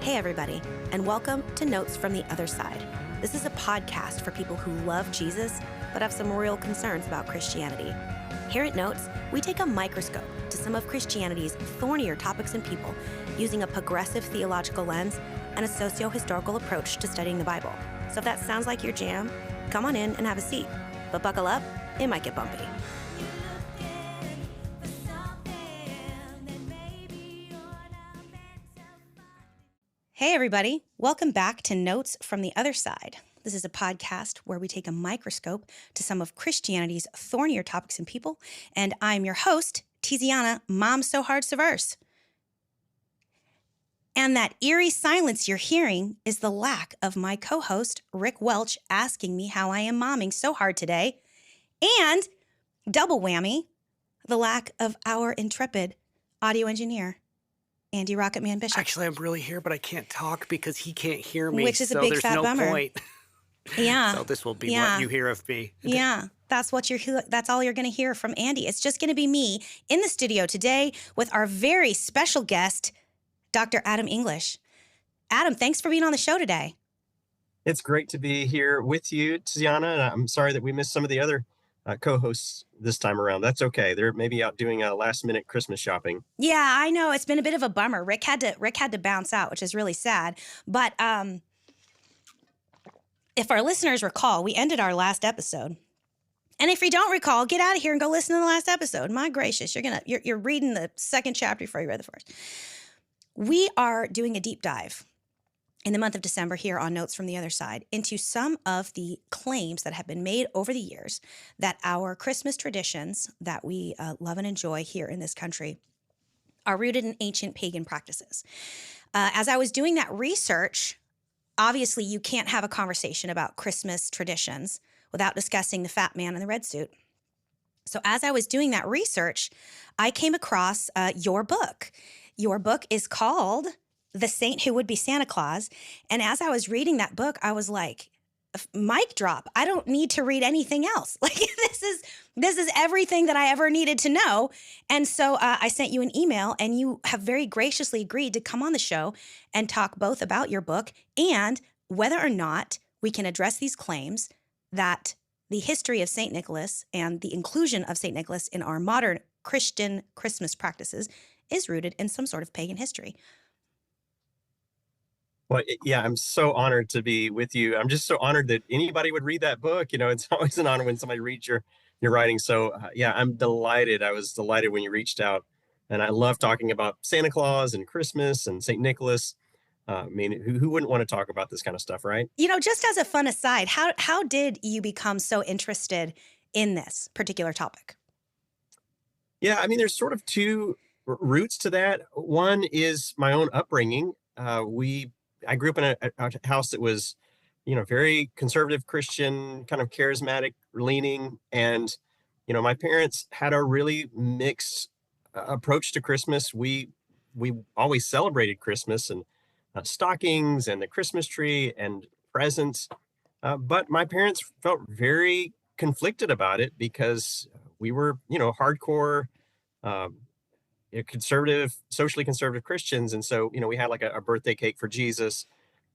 Hey everybody, and welcome to Notes from the Other Side. This is a podcast for people who love Jesus, but have some real concerns about Christianity. Here at Notes, we take a microscope to some of Christianity's thornier topics and people, using a progressive theological lens and a socio-historical approach to studying the Bible. So if that sounds like your jam, come on in and have a seat. But buckle up, it might get bumpy. Hey everybody, welcome back to Notes from the Other Side. This is a podcast where we take a microscope to some of Christianity's thornier topics and people, and I'm your host, Tiziana, Mom So Hard So Verse. And that eerie silence you're hearing is the lack of my co-host, Rick Welch, asking me how I am momming so hard today, and double whammy, the lack of our intrepid audio engineer, Andy Rocketman Bishop. Actually, I'm really here, but I can't talk because he can't hear me. Which is a big there's fat no bummer. Point. Yeah. So this will be Yeah. what you hear of me. Yeah, that's all you're going to hear from Andy. It's just going to be me in the studio today with our very special guest, Dr. Adam English. Adam, thanks for being on the show today. It's great to be here with you, Tiziana. And I'm sorry that we missed some of the other co-hosts this time around. That's okay. They're maybe out doing last-minute Christmas shopping. Yeah, I know. It's been a bit of a bummer. Rick had to bounce out, which is really sad. But if our listeners recall, we ended our last episode. And if you don't recall, get out of here and go listen to the last episode. My gracious, you're reading the second chapter before you read the first. We are doing a deep dive in the month of December here on Notes from the Other Side into some of the claims that have been made over the years that our Christmas traditions that we love and enjoy here in this country are rooted in ancient pagan practices. As I was doing that research, obviously you can't have a conversation about Christmas traditions without discussing the fat man in the red suit. So as I was doing that research, I came across your book. Your book is called The Saint Who Would Be Santa Claus. And as I was reading that book, I was like, mic drop. I don't need to read anything else. Like this is everything that I ever needed to know. And so I sent you an email, and you have very graciously agreed to come on the show and talk both about your book and whether or not we can address these claims that the history of St. Nicholas and the inclusion of St. Nicholas in our modern Christian Christmas practices is rooted in some sort of pagan history. Well, yeah, I'm so honored to be with you. I'm just so honored that anybody would read that book. You know, it's always an honor when somebody reads your writing. So yeah, I'm delighted. I was delighted when you reached out, and I love talking about Santa Claus and Christmas and St. Nicholas. I mean, who wouldn't want to talk about this kind of stuff, right? You know, just as a fun aside, how did you become so interested in this particular topic? Yeah, I mean, there's sort of two roots to that. One is my own upbringing. I grew up in a house that was, very conservative Christian, kind of charismatic leaning. And, my parents had a really mixed approach to Christmas. We always celebrated Christmas and stockings and the Christmas tree and presents. But my parents felt very conflicted about it because we were, hardcore, socially conservative Christians. And so, we had like a birthday cake for Jesus,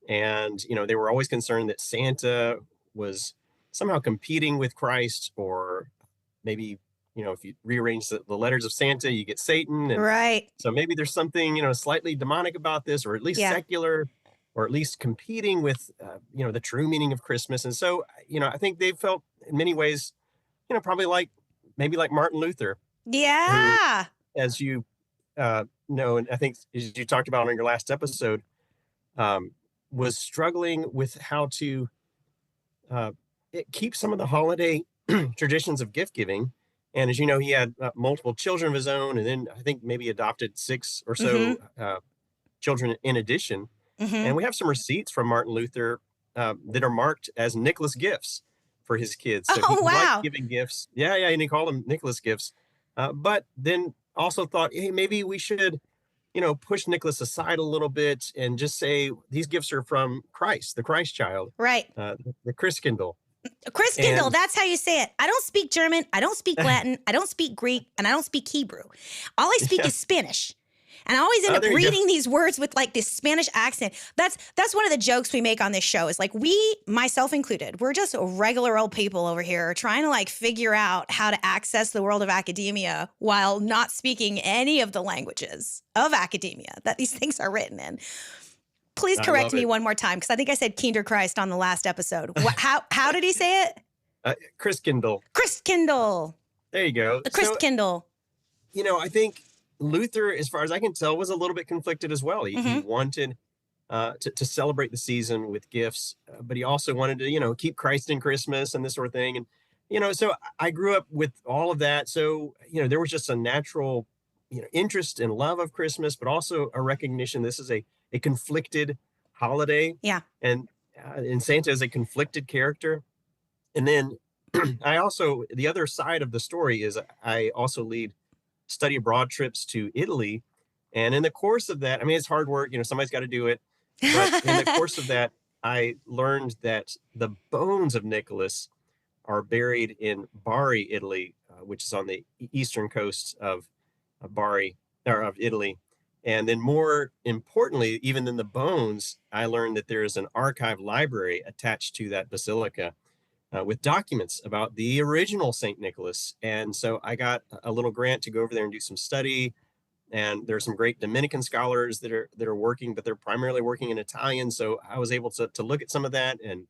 and, they were always concerned that Santa was somehow competing with Christ, or maybe, if you rearrange the letters of Santa, you get Satan. And right. So maybe there's something, slightly demonic about this, or at least secular, or at least competing with, the true meaning of Christmas. And so, I think they felt in many ways, probably like Martin Luther. Yeah. Who, as you know, and I think as you talked about on your last episode, was struggling with how to keep some of the holiday traditions of gift giving. And as you know, he had multiple children of his own, and then I think maybe adopted 6 or so children in addition. Mm-hmm. And we have some receipts from Martin Luther that are marked as Nicholas gifts for his kids. So he liked giving gifts. Yeah, and he called them Nicholas gifts. But then also thought, hey, maybe we should, push Nicholas aside a little bit and just say these gifts are from Christ, the Christ child. Right. The Christkindl. Christkindl, that's how you say it. I don't speak German. I don't speak Latin. I don't speak Greek. And I don't speak Hebrew. All I speak is Spanish. And I always end up there you go. reading these words with like this Spanish accent. That's one of the jokes we make on this show is like we, myself included, we're just regular old people over here trying to like figure out how to access the world of academia while not speaking any of the languages of academia that these things are written in. Please I correct love me it. one more time because I think I said Kinderchrist on the last episode. How did he say it? Christkindl. Christkindl. There you go. The So, Christkindl. I think Luther, as far as I can tell, was a little bit conflicted as well. He wanted to celebrate the season with gifts, but he also wanted to, keep Christ in Christmas and this sort of thing. And, so I grew up with all of that. So, there was just a natural, interest and love of Christmas, but also a recognition this is a conflicted holiday. Yeah. And Santa is a conflicted character. And then the other side of the story is I also lead study abroad trips to Italy. And in the course of that, I mean, it's hard work, somebody's got to do it. But in the course of that, I learned that the bones of Nicholas are buried in Bari, Italy, which is on the eastern coast of Bari, or of Italy. And then more importantly, even than the bones, I learned that there is an archive library attached to that basilica with documents about the original St. Nicholas. And so I got a little grant to go over there and do some study. And there's some great Dominican scholars that are working, but they're primarily working in Italian. So I was able to look at some of that and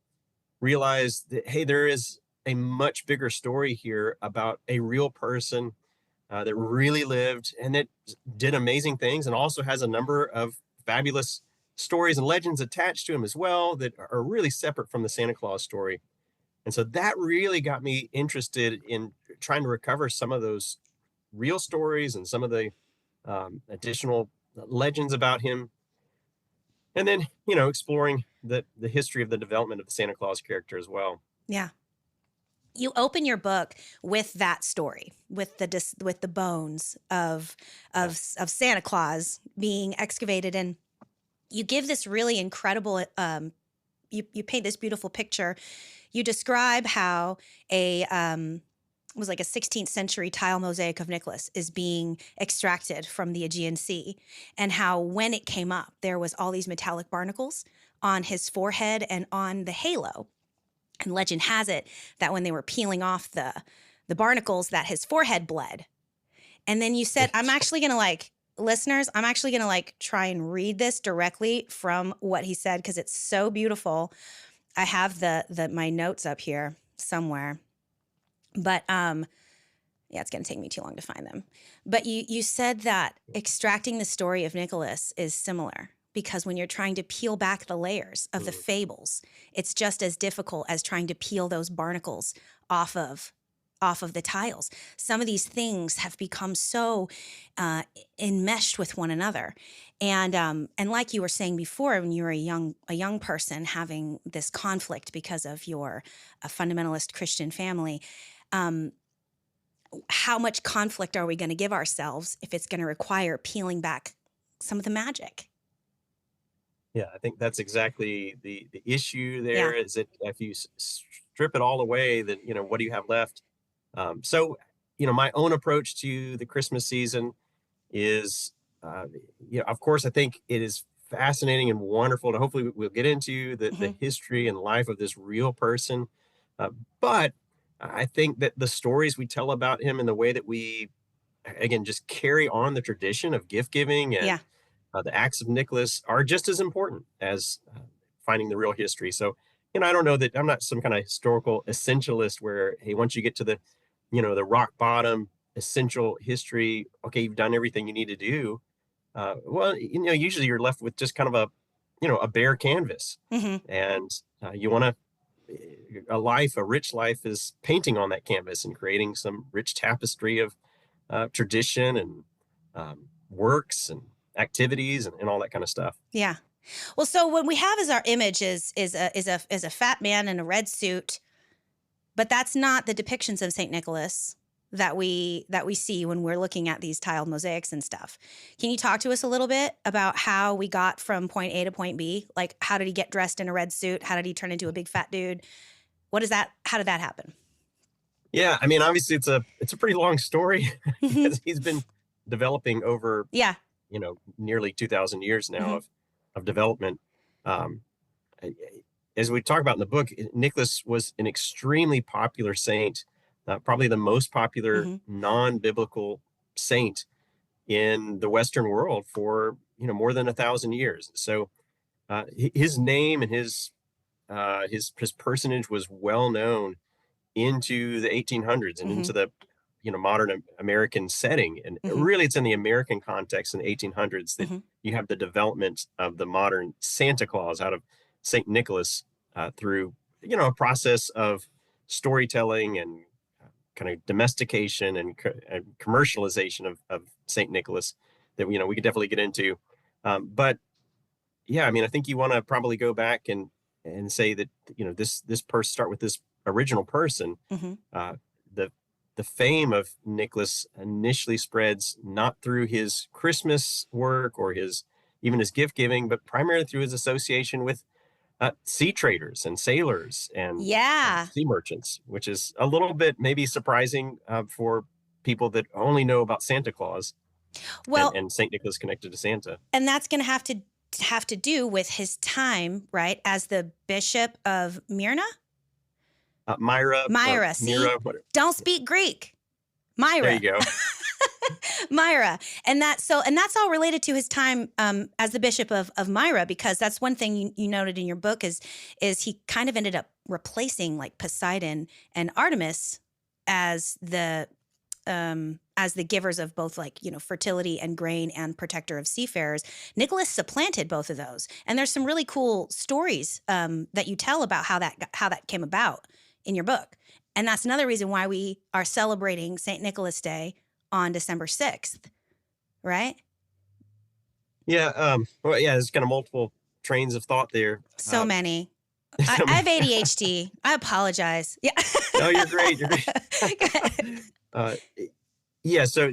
realize that, hey, there is a much bigger story here about a real person that really lived and that did amazing things, and also has a number of fabulous stories and legends attached to him as well that are really separate from the Santa Claus story. And so that really got me interested in trying to recover some of those real stories and some of the additional legends about him. And then, exploring the history of the development of the Santa Claus character as well. Yeah. You open your book with that story, with the bones of Santa Claus being excavated, and you give this really incredible. You paint this beautiful picture. You describe how it was like a 16th century tile mosaic of Nicholas is being extracted from the Aegean Sea, and how when it came up, there was all these metallic barnacles on his forehead and on the halo. And legend has it that when they were peeling off the barnacles, that his forehead bled. And then you said, I'm actually going to listeners, I'm actually going to try and read this directly from what he said, because it's so beautiful. I have my notes up here somewhere, but it's going to take me too long to find them. But you said that extracting the story of Nicholas is similar, because when you're trying to peel back the layers of the fables, it's just as difficult as trying to peel those barnacles off of the tiles. Some of these things have become so enmeshed with one another. And like you were saying before, when you were a young person having this conflict because of your fundamentalist Christian family, how much conflict are we going to give ourselves if it's going to require peeling back some of the magic? Yeah, I think that's exactly the issue there. Is that if you strip it all away, then, what do you have left? So, my own approach to the Christmas season is, of course, I think it is fascinating and wonderful. And hopefully we'll get into the history and life of this real person. But I think that the stories we tell about him and the way that we, again, just carry on the tradition of gift giving and the acts of Nicholas are just as important as finding the real history. So, I don't know that I'm not some kind of historical essentialist where, hey, once you get to the rock bottom essential history, okay, you've done everything you need to do. Well, usually you're left with just kind of a bare canvas, and you want a rich life is painting on that canvas and creating some rich tapestry of tradition and works and activities and all that kind of stuff. Yeah. Well, so what we have as our image is a fat man in a red suit, but that's not the depictions of St. Nicholas that we see when we're looking at these tiled mosaics and stuff. Can you talk to us a little bit about how we got from point A to point B? Like, how did he get dressed in a red suit? How did he turn into a big fat dude? How did that happen? Yeah, I mean, obviously it's a pretty long story because he's been developing over nearly 2,000 years now Mm-hmm. of development. Um, as we talk about in the book, Nicholas was an extremely popular saint, probably the most popular Mm-hmm. non-biblical saint in the Western world for more than 1,000 years. So his name and his personage was well known into the 1800s and Mm-hmm. into the modern American setting. And Mm-hmm. really, it's in the American context in the 1800s that Mm-hmm. you have the development of the modern Santa Claus out of Saint Nicholas through a process of storytelling and kind of domestication and commercialization of Saint Nicholas that we could definitely get into. But yeah, I mean, I think you want to probably go back and say that this person, start with this original person. Mm-hmm. uh, the the fame of Nicholas initially spreads not through his Christmas work or even his gift giving, but primarily through his association with sea traders and sailors and Yeah. sea merchants, which is a little bit maybe surprising for people that only know about Santa Claus Well, and Saint Nicholas connected to Santa. and that's going to have to do with his time, right, as the bishop of Myrna. Myra. Myra, see? Myra, Don't speak Greek. Myra. there you go. Myra. And that's all related to his time as the bishop of Myra, because that's one thing you noted in your book is he kind of ended up replacing like Poseidon and Artemis as the givers of both fertility and grain and protector of seafarers. Nicholas supplanted both of those. And there's some really cool stories that you tell about how that came about in your book. And that's another reason why we are celebrating St. Nicholas Day on December 6th, right? Yeah. Well, yeah, there's kind of multiple trains of thought there. So many. I have ADHD. I apologize. Yeah. No, you're great. You're great. Go ahead. Yeah. So,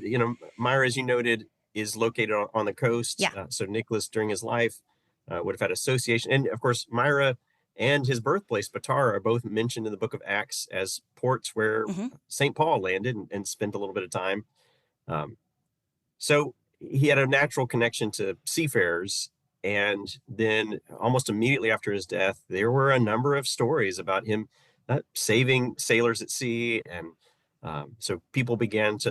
Myra, as you noted, is located on the coast. Yeah. So Nicholas, during his life, would have had association. And of course, Myra and his birthplace, Patara, are both mentioned in the book of Acts as ports where Mhm. St. Paul landed and spent a little bit of time. So he had a natural connection to seafarers. And then almost immediately after his death, there were a number of stories about him saving sailors at sea. And so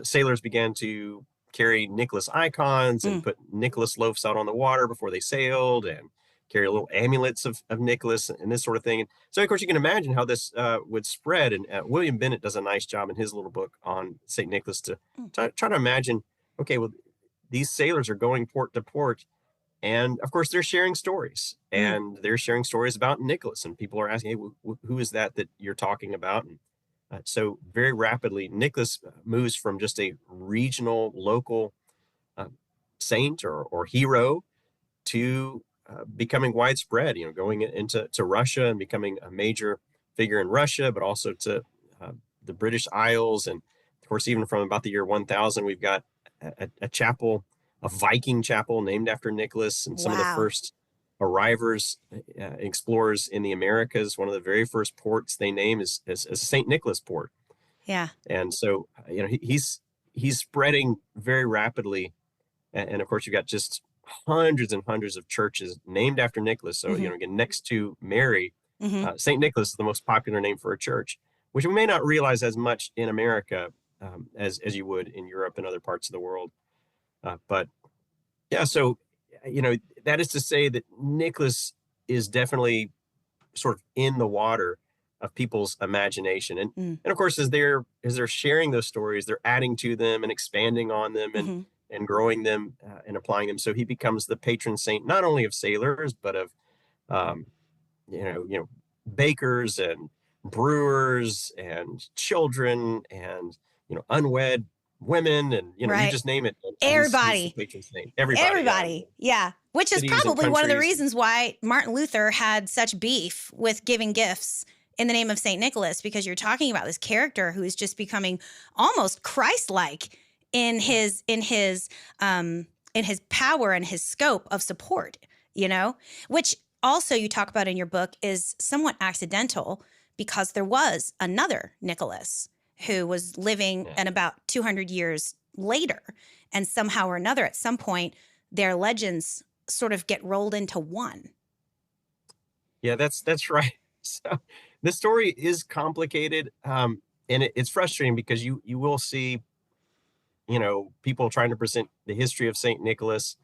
sailors began to carry Nicholas icons and put Nicholas loaves out on the water before they sailed and carry little amulets of Nicholas and this sort of thing. And so, of course, you can imagine how this would spread. And William Bennett does a nice job in his little book on St. Nicholas to try to imagine, okay, well, these sailors are going port to port. And of course, they're sharing stories, and they're sharing stories about Nicholas. And people are asking, hey, who is that you're talking about? And so very rapidly, Nicholas moves from just a regional, local saint or hero to becoming widespread, going into Russia and becoming a major figure in Russia, but also to the British Isles. And of course, even from about the year 1000, we've got a chapel, a Viking chapel named after Nicholas, and some of the first arrivers, explorers in the Americas. One of the very first ports they name is St. Nicholas Port. Yeah. And so, he's spreading very rapidly. And of course, you've got just hundreds and hundreds of churches named after Nicholas. So, again, next to Mary, St. Nicholas is the most popular name for a church, which we may not realize as much in America as you would in Europe and other parts of the world. But yeah, so, that is to say that Nicholas is definitely sort of in the water of people's imagination. And of course, as they're sharing those stories, they're adding to them and expanding on them and growing them and applying them. So he becomes the patron saint, not only of sailors, but of, bakers and brewers and children and, unwed women and, you just name it. Everybody. He's the patron saint. Everybody. Yeah. Which is Cities probably and one of the countries. reasons why Martin Luther had such beef with giving gifts in the name of St. Nicholas, because you're talking about this character who is just becoming almost Christ-like in his power and his scope of support, which also you talk about in your book is somewhat accidental, because there was another Nicholas who was living and about 200 years later. And somehow or another, at some point, their legends sort of get rolled into one. Yeah, that's right. So the story is complicated, and it's frustrating because you will see, people trying to present the history of Saint Nicholas,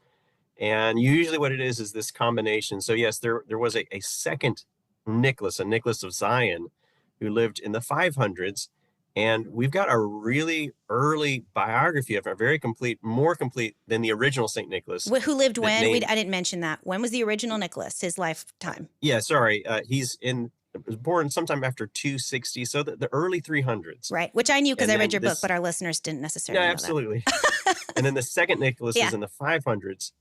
and usually what it is this combination. So yes, there was a second Nicholas, a Nicholas of Zion, who lived in the 500s, and we've got a really early biography of him, very complete, more complete than the original Saint Nicholas. Who lived when? I didn't mention that. When was the original Nicholas, his lifetime? Yeah, sorry. Was born sometime after 260, so the early 300s. Right, which I knew because I read your book, but our listeners didn't necessarily know absolutely. that. And then the second Nicholas is in the 500s.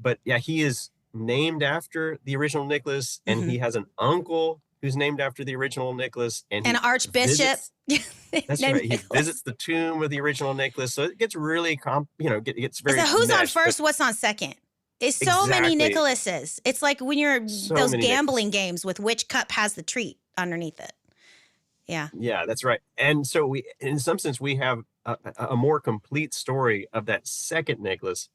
But yeah, he is named after the original Nicholas, and he has an uncle who's named after the original Nicholas. And an archbishop. That's right. He visits the tomb of the original Nicholas. So it gets really, gets very who's on meshed, first, what's on second? It's so many Nicholases. It's like when you're those gambling games with which cup has the treat underneath it. Yeah. Yeah, that's right. And so in some sense, we have a more complete story of that second Nicholas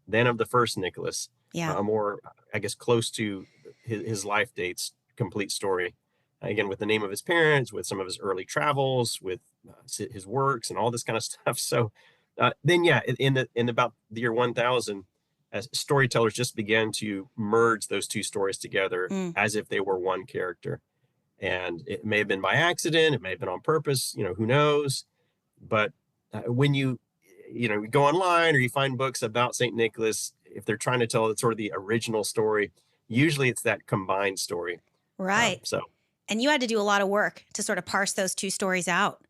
than of the first Nicholas. Yeah. A more, I guess, close to his life dates complete story. Again, with the name of his parents, with some of his early travels, with his works and all this kind of stuff. So then, yeah, in about the year 1000, as storytellers just began to merge those two stories together as if they were one character. And it may have been by accident, it may have been on purpose, who knows. But when you go online or you find books about St. Nicholas, if they're trying to tell sort of the original story, usually it's that combined story. Right. And you had to do a lot of work to sort of parse those two stories out.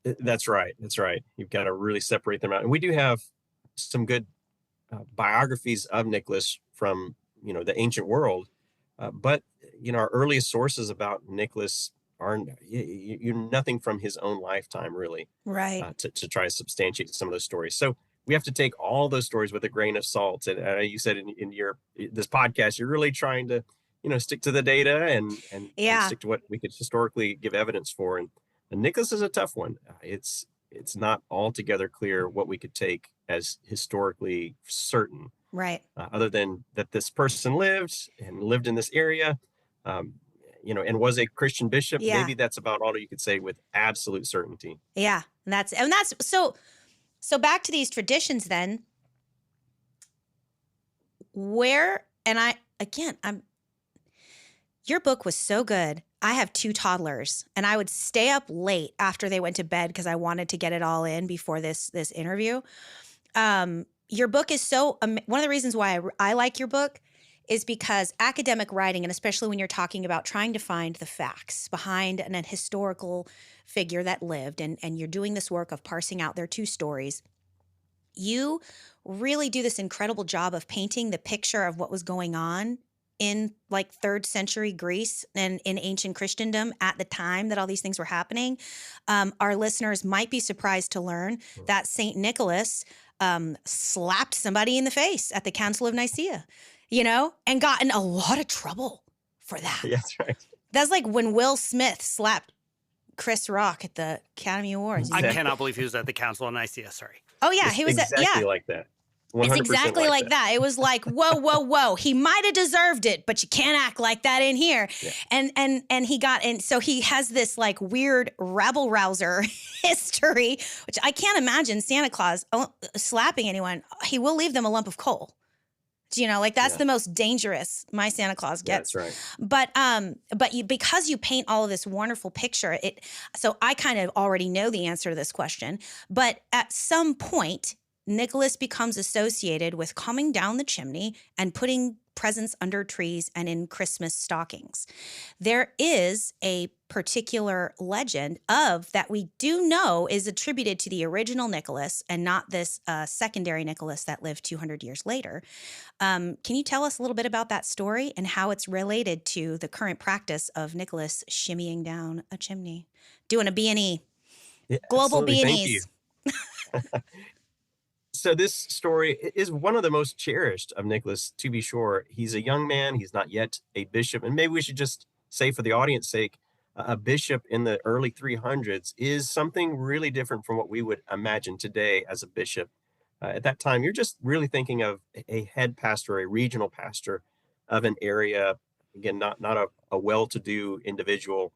That's right. That's right. You've got to really separate them out. And we do have some good biographies of Nicholas from, the ancient world. But, our earliest sources about Nicholas are nothing from his own lifetime, really. Right. To try to substantiate some of those stories. So we have to take all those stories with a grain of salt. And you said in this podcast, you're really trying to, stick to the data and stick to what we could historically give evidence for. And Nicholas is a tough one. It's not altogether clear what we could take as historically certain. Right. Other than that this person lived in this area, and was a Christian bishop. Yeah. Maybe that's about all you could say with absolute certainty. Yeah. And that's so back to these traditions then. Your book was so good. I have 2 toddlers, and I would stay up late after they went to bed because I wanted to get it all in before this interview. Your book is one of the reasons why I like your book is because academic writing, and especially when you're talking about trying to find the facts behind an historical figure that lived, and you're doing this work of parsing out their 2 stories, you really do this incredible job of painting the picture of what was going on in like 3rd century Greece and in ancient Christendom at the time that all these things were happening. Our listeners might be surprised to learn that St. Nicholas slapped somebody in the face at the Council of Nicaea, and got in a lot of trouble for that. Yeah, that's right. That's like when Will Smith slapped Chris Rock at the Academy Awards. I cannot believe he was at the Council of Nicaea. Sorry. Oh yeah, he was exactly like that. It's exactly like that. It was like, whoa. He might have deserved it, but you can't act like that in here. Yeah. And so he has this like weird rabble rouser history, which I can't imagine Santa Claus slapping anyone. He will leave them a lump of coal. That's the most dangerous my Santa Claus gets. That's right. But because you paint all of this wonderful picture, so I kind of already know the answer to this question, but at some point, Nicholas becomes associated with coming down the chimney and putting presents under trees and in Christmas stockings. There is a particular legend that we do know is attributed to the original Nicholas and not this secondary Nicholas that lived 200 years later. Can you tell us a little bit about that story and how it's related to the current practice of Nicholas shimmying down a chimney, doing a B&E, global B&Es? Thank you. So this story is one of the most cherished of Nicholas, to be sure. He's a young man. He's not yet a bishop. And maybe we should just say, for the audience's sake, a bishop in the early 300s is something really different from what we would imagine today as a bishop. At that time, you're just really thinking of a head pastor, a regional pastor of an area. Again, not a well-to-do individual,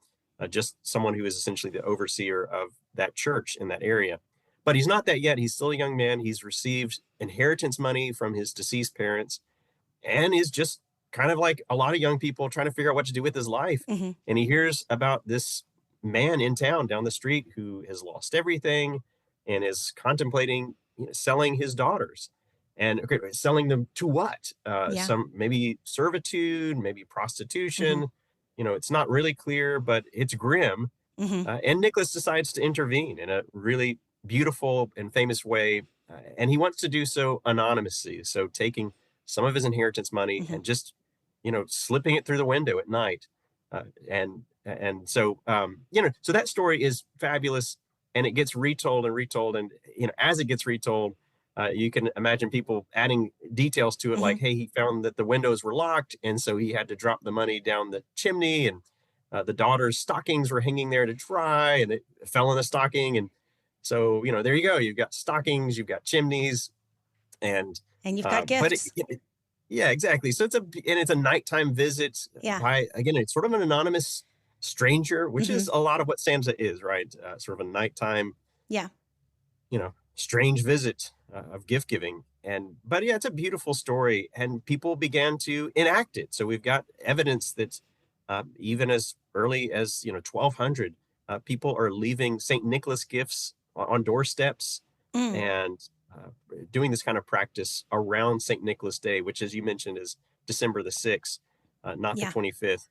just someone who is essentially the overseer of that church in that area. But he's not that yet. He's still a young man. He's received inheritance money from his deceased parents and is just kind of like a lot of young people trying to figure out what to do with his life. Mm-hmm. And he hears about this man in town down the street who has lost everything and is contemplating selling his daughters. And okay, selling them to what? Some maybe servitude, maybe prostitution. Mm-hmm. It's not really clear, but it's grim. Mm-hmm. And Nicholas decides to intervene in a really beautiful and famous way. And he wants to do so anonymously. So taking some of his inheritance money Mm-hmm. and just, slipping it through the window at night. So that story is fabulous, and it gets retold and retold. And, as it gets retold, you can imagine people adding details to it, Mm-hmm. like, hey, he found that the windows were locked, and so he had to drop the money down the chimney, and the daughter's stockings were hanging there to dry, and it fell in the stocking. And so, there you go. You've got stockings, you've got chimneys, and you've got but gifts. yeah, exactly. So it's a nighttime visit by, again, it's sort of an anonymous stranger, which Mm-hmm. is a lot of what Samsa is, right? Sort of a nighttime, Yeah. strange visit of gift giving. But it's a beautiful story, and people began to enact it. So we've got evidence that even as early as 1200, people are leaving St. Nicholas gifts on doorsteps and doing this kind of practice around St. Nicholas Day, which, as you mentioned, is December the 6th, not the 25th.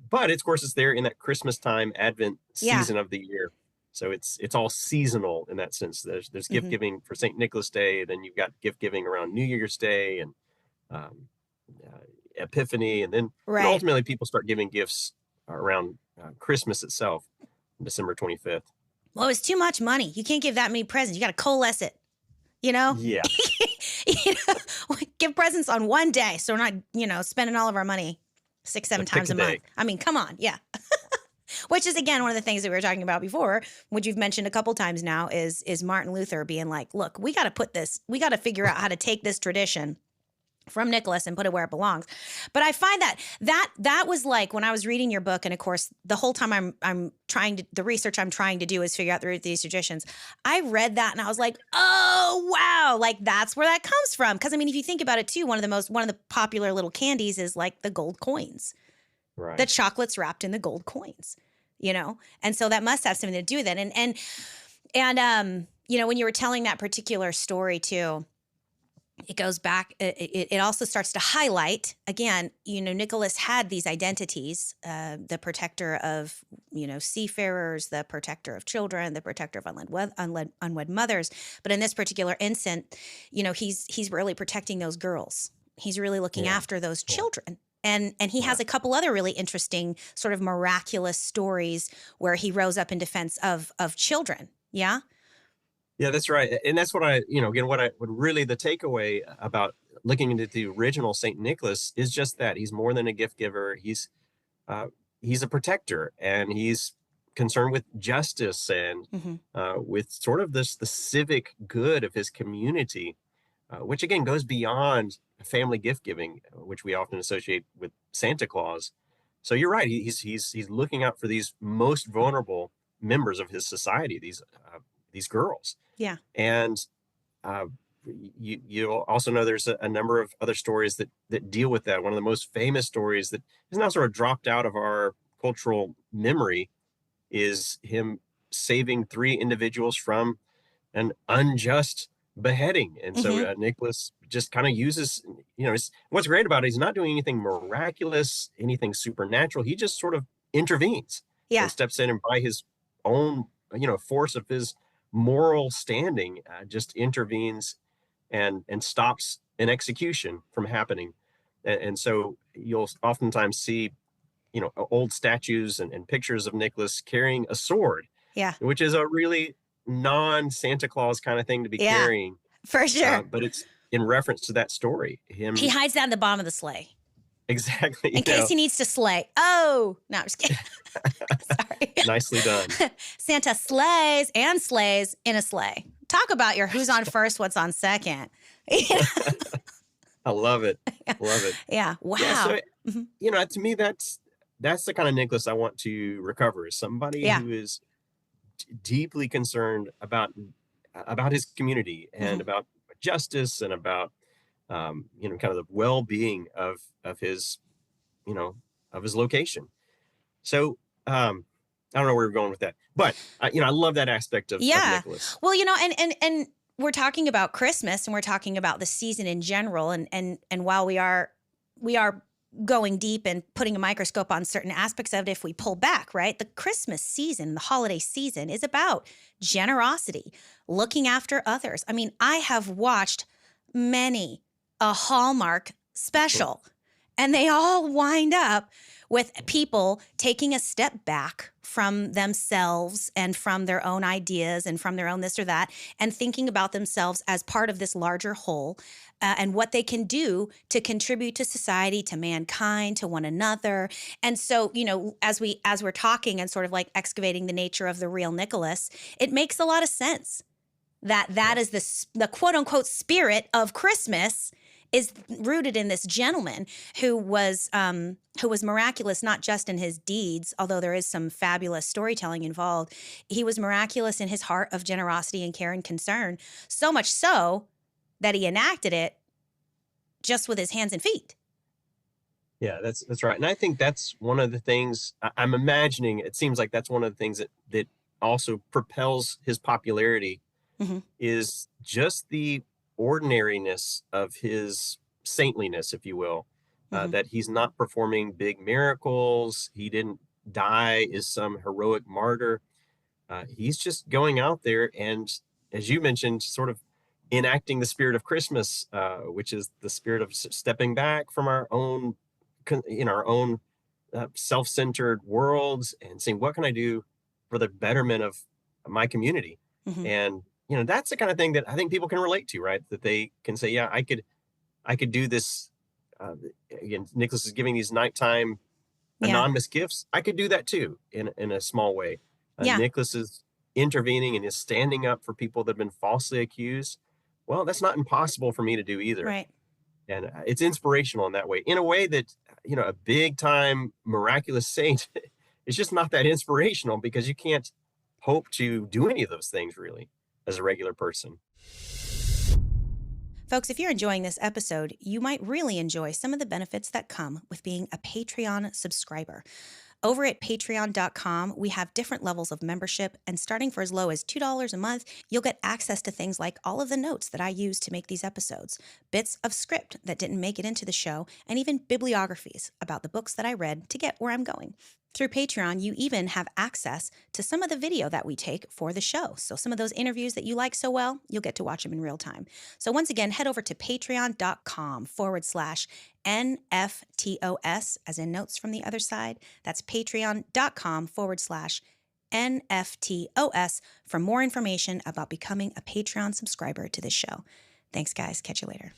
But of course, it's there in that Christmas time, Advent season of the year. So it's all seasonal in that sense. There's gift giving for St. Nicholas Day, then you've got gift giving around New Year's Day and Epiphany, and then ultimately people start giving gifts around Christmas itself, December 25th. Well, it's too much money. You can't give that many presents. You got to coalesce it. Yeah. Give presents on one day, so we're not, spending all of our money 6-7 times a month. I mean, come on, yeah. Which is, again, one of the things that we were talking about before, which you've mentioned a couple times now, is Martin Luther being like, look, we got to figure out how to take this tradition from Nicholas and put it where it belongs. But I find that was like when I was reading your book, and of course the whole time the research I'm trying to do is figure out these traditions. I read that and I was like, oh wow, like that's where that comes from. Because I mean, if you think about it too, one of the popular little candies is like the gold coins. Right. The chocolate's wrapped in the gold coins, and so that must have something to do with it. And when you were telling that particular story too, it goes back. It also starts to highlight again. Nicholas had these identities: the protector of seafarers, the protector of children, the protector of unwed mothers. But in this particular instant, he's really protecting those girls. He's really looking after those children. And he has a couple other really interesting sort of miraculous stories where he rose up in defense of children. Yeah. Yeah, that's right. And that's what what would really the takeaway about looking into the original St. Nicholas is just that he's more than a gift giver. He's a protector, and he's concerned with justice and with sort of the civic good of his community, which again goes beyond family gift giving, which we often associate with Santa Claus. So you're right. He's looking out for these most vulnerable members of his society, these girls. Yeah. And you also know there's a number of other stories that deal with that. One of the most famous stories that is now sort of dropped out of our cultural memory is him saving 3 individuals from an unjust beheading. And so Nicholas just kind of uses, what's great about it, he's not doing anything miraculous, anything supernatural. He just sort of intervenes and steps in, and by his own, force of his moral standing, just intervenes and stops an execution from happening. And so you'll oftentimes see, old statues and pictures of Nicholas carrying a sword, which is a really non-Santa Claus kind of thing to be carrying. For sure. But it's in reference to that story. He hides that in the bottom of the sleigh. Exactly. In case he needs to slay. Oh, no, I'm just kidding. Sorry. Nicely done. Santa slays in a sleigh. Talk about your who's on first, what's on second. I love it. Love it. Yeah. Wow. Yeah, so, Mhm. to me, that's the kind of Nicholas I want to recover, is somebody Yeah. who is deeply concerned about his community and Mhm. about justice and about kind of the well-being of his you know of his location. So I don't know where we're going with that, but I love that aspect of Yeah. Nicholas. Well, and we're talking about Christmas and we're talking about the season in general. And while we are going deep and putting a microscope on certain aspects of it, if we pull back, right? The Christmas season, the holiday season is about generosity, looking after others. I mean, I have watched many a Hallmark special, and they all wind up with people taking a step back from themselves and from their own ideas and from their own this or that, and thinking about themselves as part of this larger whole, and what they can do to contribute to society, to mankind, to one another. And so, as we're talking and sort of like excavating the nature of the real Nicholas, it makes a lot of sense that is the quote unquote spirit of Christmas, is rooted in this gentleman who was miraculous, not just in his deeds, although there is some fabulous storytelling involved. He was miraculous in his heart of generosity and care and concern, so much so that he enacted it just with his hands and feet. Yeah, that's right. And I think that's one of the things I'm imagining. It seems like that's one of the things that also propels his popularity, Mm-hmm. is just the ordinariness of his saintliness, if you will. Mm-hmm. That he's not performing big miracles. He didn't die as some heroic martyr. He's just going out there and, as you mentioned, sort of enacting the spirit of Christmas, which is the spirit of stepping back from our own self-centered worlds and saying, what can I do for the betterment of my community? Mm-hmm. And that's the kind of thing that I think people can relate to, right? That they can say, yeah, I could do this. Again, Nicholas is giving these nighttime anonymous gifts. I could do that too, in a small way. Nicholas is intervening and is standing up for people that have been falsely accused. Well, that's not impossible for me to do either. Right. And it's inspirational in that way, in a way that, a big time miraculous saint is just not that inspirational, because you can't hope to do any of those things really as a regular person. Folks, if you're enjoying this episode, you might really enjoy some of the benefits that come with being a Patreon subscriber. Over at patreon.com, we have different levels of membership, and starting for as low as $2 a month, you'll get access to things like all of the notes that I use to make these episodes, bits of script that didn't make it into the show, and even bibliographies about the books that I read to get where I'm going. Through Patreon, you even have access to some of the video that we take for the show. So some of those interviews that you like so well, you'll get to watch them in real time. So once again, head over to patreon.com/NFTOS, as in notes from the other side. That's patreon.com/NFTOS for more information about becoming a Patreon subscriber to this show. Thanks, guys. Catch you later.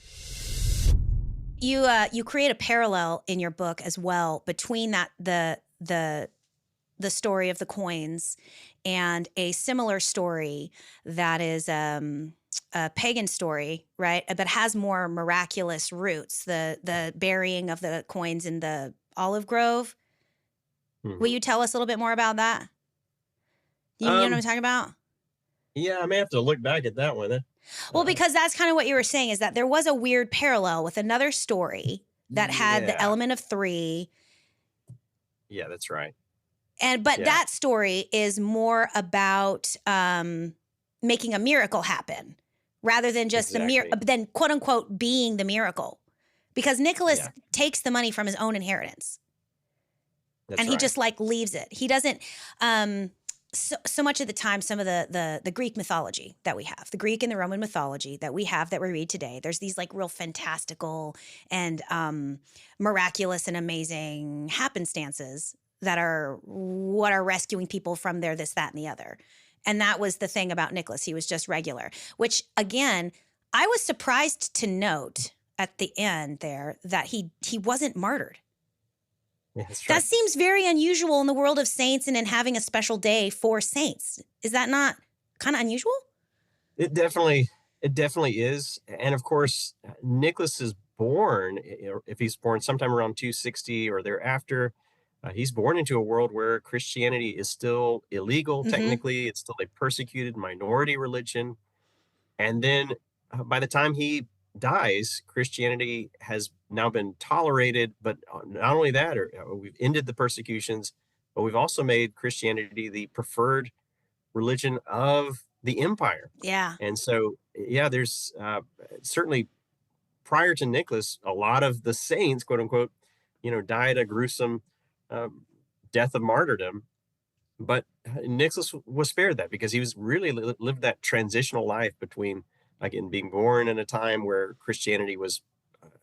You create a parallel in your book as well between the story of the coins and a similar story that is a pagan story, right? But has more miraculous roots. The burying of the coins in the olive grove. Mm-hmm. Will you tell us a little bit more about that? You know what I'm talking about? Yeah, I may have to look back at that one. Well, because that's kind of what you were saying, is that there was a weird parallel with another story that had the element of 3. Yeah, that's right. But that story is more about making a miracle happen rather than just than quote unquote being the miracle, because Nicholas takes the money from his own inheritance. That's he just like leaves it. He doesn't. So much of the time, some of the Greek mythology that we have, the Greek and the Roman mythology that we have, that we read today, there's these like real fantastical and miraculous and amazing happenstances that are what are rescuing people from their this, that, and the other. And that was the thing about Nicholas. He was just regular, which again, I was surprised to note at the end there that he wasn't martyred. Yeah, that's right. That seems very unusual in the world of saints and in having a special day for saints. Is that not kind of unusual? It definitely is. And of course, Nicholas is born, if he's born sometime around 260 or thereafter, he's born into a world where Christianity is still illegal. Mm-hmm. Technically, it's still a persecuted minority religion. And then by the time he dies, Christianity has now been tolerated. But not only that, we've ended the persecutions, but we've also made Christianity the preferred religion of the empire. Yeah. And so, yeah, there's certainly prior to Nicholas, a lot of the saints, quote unquote, died a gruesome death of martyrdom. But Nicholas was spared that because he was really lived that transitional life between, again, being born in a time where Christianity was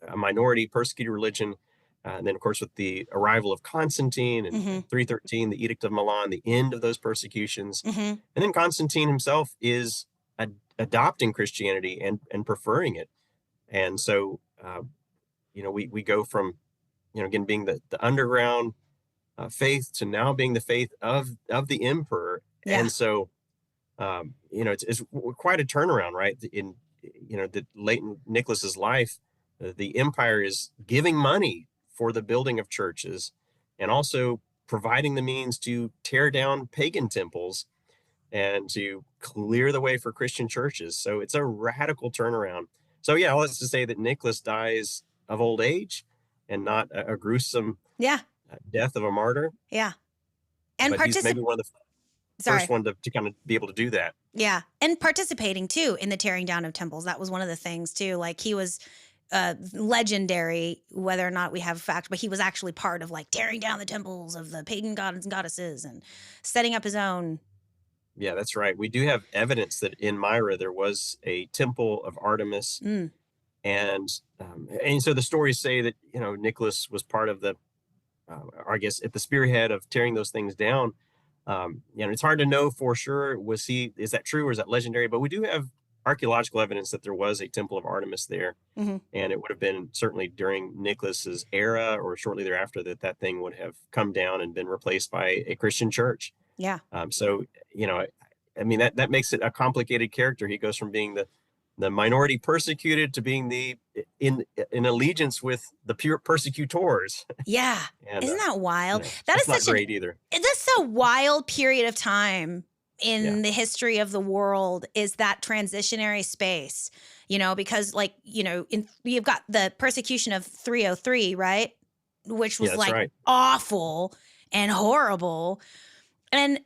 a minority persecuted religion. And then, of course, with the arrival of Constantine in 313, the Edict of Milan, the end of those persecutions. And then Constantine himself is adopting Christianity and preferring it. And so, we go from, again, being the underground faith to now being the faith of the emperor. Yeah. And so, it's quite a turnaround, right? In, the late Nicholas's life, the empire is giving money for the building of churches and also providing the means to tear down pagan temples and to clear the way for Christian churches. So it's a radical turnaround. So yeah, let's just say that Nicholas dies of old age and not a gruesome death of a martyr. Yeah. And he's maybe one of the first one to kind of be able to do that. Yeah. And participating too in the tearing down of temples. That was one of the things too. Like he was legendary, whether or not we have facts, but he was actually part of like tearing down the temples of the pagan gods and goddesses and setting up his own. Yeah, that's right. We do have evidence that in Myra there was a temple of Artemis, and so the stories say that Nicholas was part of the, I guess, at the spearhead of tearing those things down. It's hard to know for sure. Is that true or is that legendary? But we do have archaeological evidence that there was a temple of Artemis there, and it would have been certainly during Nicholas's era or shortly thereafter that thing would have come down and been replaced by a Christian church. Yeah. So, I mean, that makes it a complicated character. He goes from being the minority persecuted to being in allegiance with the pure persecutors. Yeah. And, isn't that wild? That's not great either. That's a wild period of time in the history of the world, is that transitionary space, because you've got the persecution of 303, right? Which was awful and horrible. And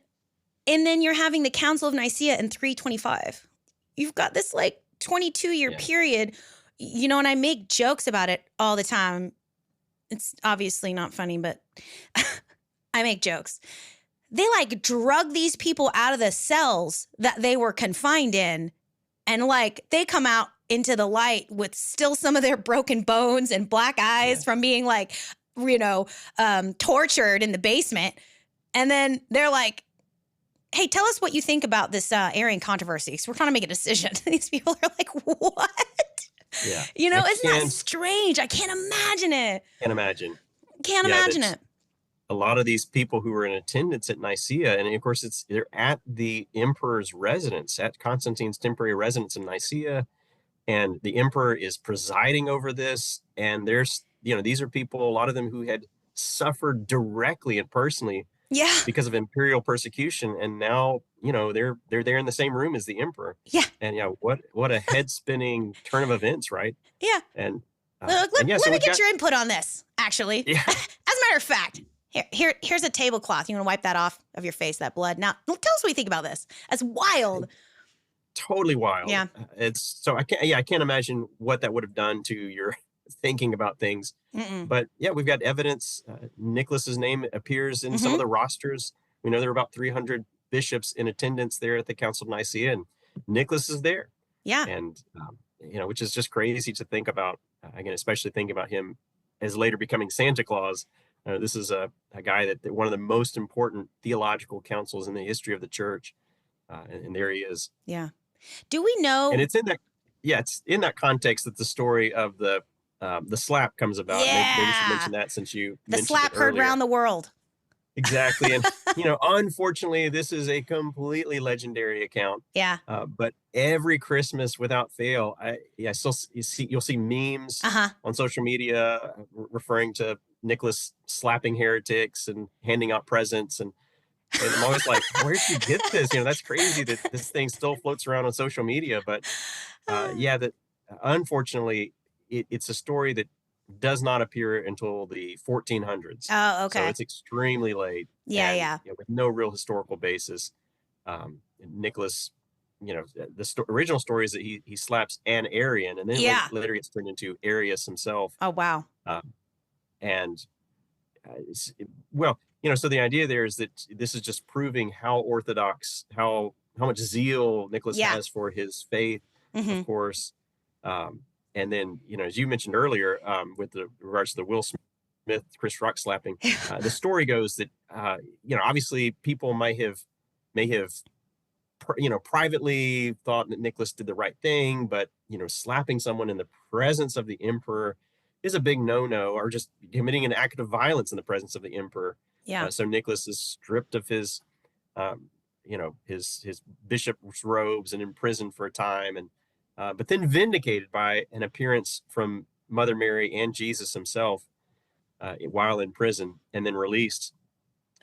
then you're having the Council of Nicaea in 325. You've got this 22-year period, and I make jokes about it all the time. It's obviously not funny, but I make jokes. They drug these people out of the cells that they were confined in, and they come out into the light with still some of their broken bones and black eyes from being tortured in the basement. And then they're like, hey, tell us what you think about this Arian controversy. So we're trying to make a decision. These people are like, what? Yeah. Isn't that strange? I can't imagine it. Can't imagine. Can't imagine it. A lot of these people who were in attendance at Nicaea, and of course they're at the emperor's residence, at Constantine's temporary residence in Nicaea, and the emperor is presiding over this. And there's, these are people, a lot of them who had suffered directly and personally because of imperial persecution, and now they're there in the same room as the emperor. And what a head spinning turn of events, right? And let me get your input on this, actually. As a matter of fact, here's a tablecloth. You want to wipe that off of your face, that blood. Now tell us what you think about this. That's wild. Totally wild. It's so I can't imagine what that would have done to your thinking about things. But we've got evidence. Nicholas's name appears in some of the rosters. We know there are about 300 bishops in attendance there at the Council of Nicaea, and Nicholas is there. And which is just crazy to think about. Again, especially thinking about him as later becoming Santa Claus. This is a guy that one of the most important theological councils in the history of the church, and there he is. Do we know? And it's in that. It's in that context that the story of the slap comes about. Maybe you should mention that since you the slap heard around the world. Exactly. And Unfortunately, this is a completely legendary account. Yeah. But every Christmas without fail, you'll see memes Uh-huh. on social media referring to Nicholas slapping heretics and handing out presents. And I'm always like, where'd you get this? That's crazy that this thing still floats around on social media. But that unfortunately, it's a story that does not appear until the 1400s. Oh, So okay. it's extremely late and Yeah. with no real historical basis. Nicholas, original story is that he slaps an Arian, and then Yeah. later gets turned into Arius himself. Oh, wow. And so the idea there is that this is just proving how orthodox, how much zeal Nicholas has for his faith, of course. And then, as you mentioned earlier, with regards to the Will Smith, Chris Rock slapping, the story goes that, obviously people may have, privately thought that Nicholas did the right thing, but, slapping someone in the presence of the emperor is a big no-no, or just committing an act of violence in the presence of the emperor. Yeah. So Nicholas is stripped of his, his bishop's robes and imprisoned for a time, and but then vindicated by an appearance from Mother Mary and Jesus himself while in prison, and then released.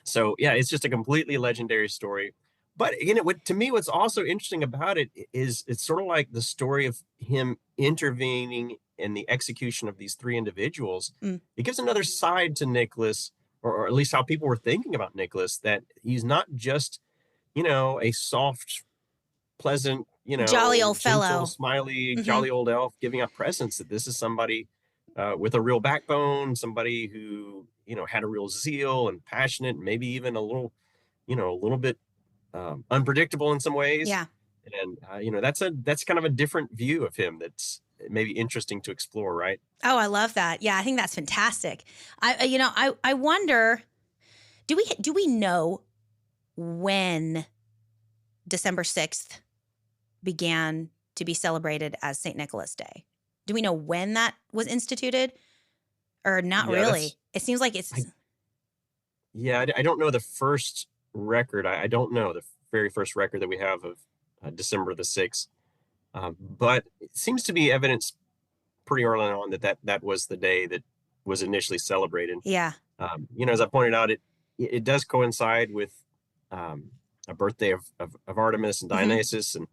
So yeah, it's just a completely legendary story. But again, to me, what's also interesting about it is it's sort of like the story of him intervening in the execution of these three individuals. It gives another side to Nicholas, or at least how people were thinking about Nicholas, that he's not just, a soft, pleasant, jolly old gentle, fellow, smiley, jolly old elf giving out presents. That this is somebody with a real backbone, somebody who, had a real zeal and passionate, and maybe even a little bit unpredictable in some ways. Yeah. And that's kind of a different view of him that's maybe interesting to explore, right? Oh, I love that. Yeah, I think that's fantastic. I wonder, do we know when December 6th began to be celebrated as St. Nicholas Day? Do we know when that was instituted? Or not really? It seems like it's... I don't know the first record. I don't know the very first record that we have of December the 6th. But it seems to be evidence pretty early on that was the day that was initially celebrated. Yeah. As I pointed out, it does coincide with a birthday of Artemis and Dionysus, and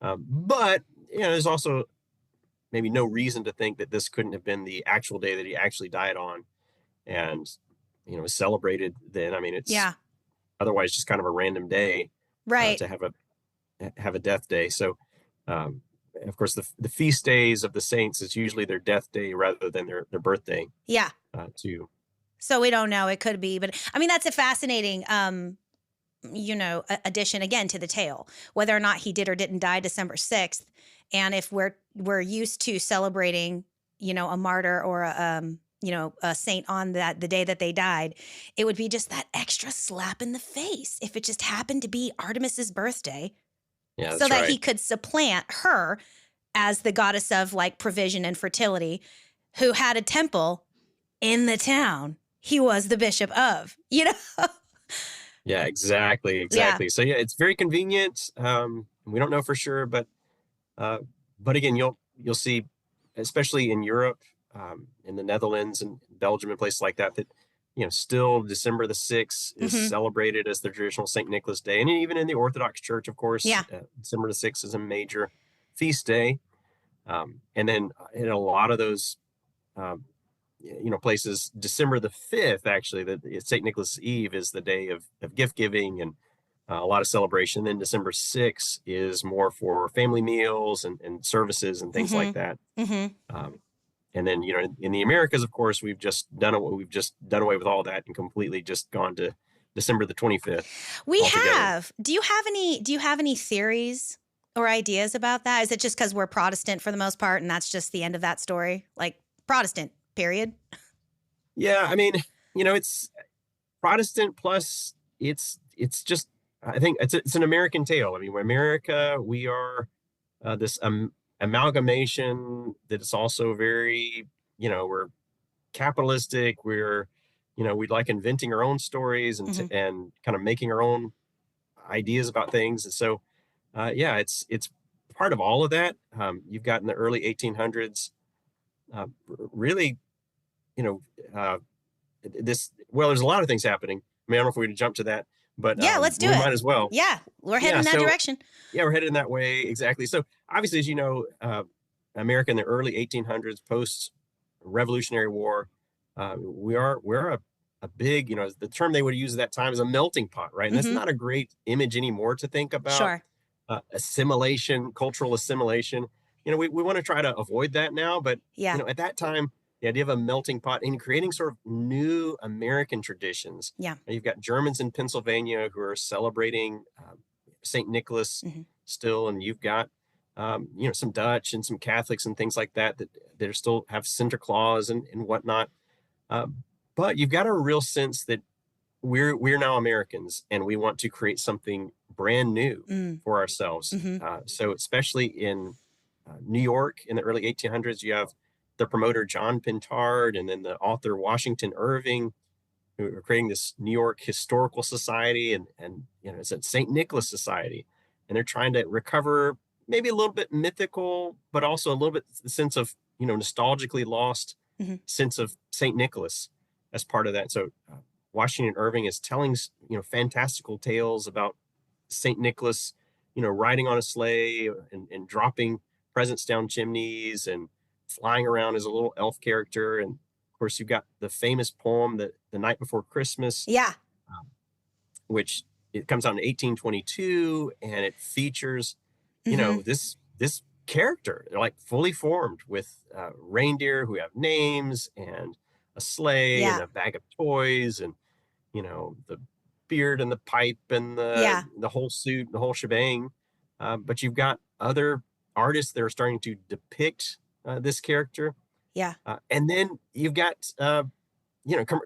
but there's also maybe no reason to think that this couldn't have been the actual day that he actually died on, and was celebrated then. I mean, it's otherwise just kind of a random day, right, to have a death day. So of course the feast days of the saints is usually their death day rather than their birthday. Yeah. Too. So we don't know. It could be, but I mean, that's a fascinating addition again to the tale, whether or not he did or didn't die December 6th. And if we're used to celebrating, a martyr or a saint on the day that they died, it would be just that extra slap in the face if it just happened to be Artemis's birthday. Yeah, so that right. He could supplant her as the goddess of like provision and fertility, who had a temple in the town he was the bishop of, Yeah, exactly. Yeah. So yeah, it's very convenient. We don't know for sure, but again, you'll see, especially in Europe, in the Netherlands and Belgium and places like that, still December the 6th is celebrated as the traditional St. Nicholas Day. And even in the Orthodox Church, of course, December the 6th is a major feast day. And then in a lot of those, places, December the 5th, actually, St. Nicholas Eve is the day of gift giving and a lot of celebration. Then December 6th is more for family meals and services and things like that. And then, in the Americas, of course, we've just done away with all that and completely just gone to December the 25th. We altogether. have. Do you have any theories or ideas about that? Is it just because we're Protestant for the most part, and that's just the end of that story? Like Protestant, period. Yeah, I mean, it's Protestant plus it's just, I think it's an American tale. I mean, America, we are this amalgamation that is also very, we're capitalistic. We're we like inventing our own stories and and kind of making our own ideas about things. And so, yeah, it's part of all of that. You've got in the early 1800s, really, you know, uh, there's a lot of things happening. I mean, I don't know if we would jump to that, but Yeah, let's do we it. might as well. Yeah, we're heading Yeah, in that direction. yeah, we're headed in that way. Exactly. So obviously, as you know, America in the early 1800s, post Revolutionary War, we're a big, the term they would use at that time is a melting pot, right? And that's not a great image anymore to think about. Sure. Assimilation, cultural assimilation. We want to try to avoid that now, but Yeah. at that time, the idea of a melting pot and creating sort of new American traditions. Yeah. You've got Germans in Pennsylvania who are celebrating St. Nicholas still, and you've got some Dutch and some Catholics and things like that that are still have Santa Claus and whatnot. But you've got a real sense that we're now Americans and we want to create something brand new for ourselves. So especially in New York in the early 1800s, you have the promoter John Pintard and then the author Washington Irving, who are creating this New York Historical Society and it's a St. Nicholas Society. And they're trying to recover maybe a little bit mythical, but also a little bit the sense of, nostalgically lost sense of St. Nicholas as part of that. So Washington Irving is telling, fantastical tales about St. Nicholas, riding on a sleigh and dropping presents down chimneys and flying around as a little elf character. And of course, you've got the famous poem, The Night Before Christmas. Yeah. Which it comes out in 1822, and it features, this character, like fully formed with reindeer who have names and a sleigh and a bag of toys and, the beard and the pipe and the whole suit, the whole shebang. But you've got other artists that are starting to depict this character. Yeah. And then you've got,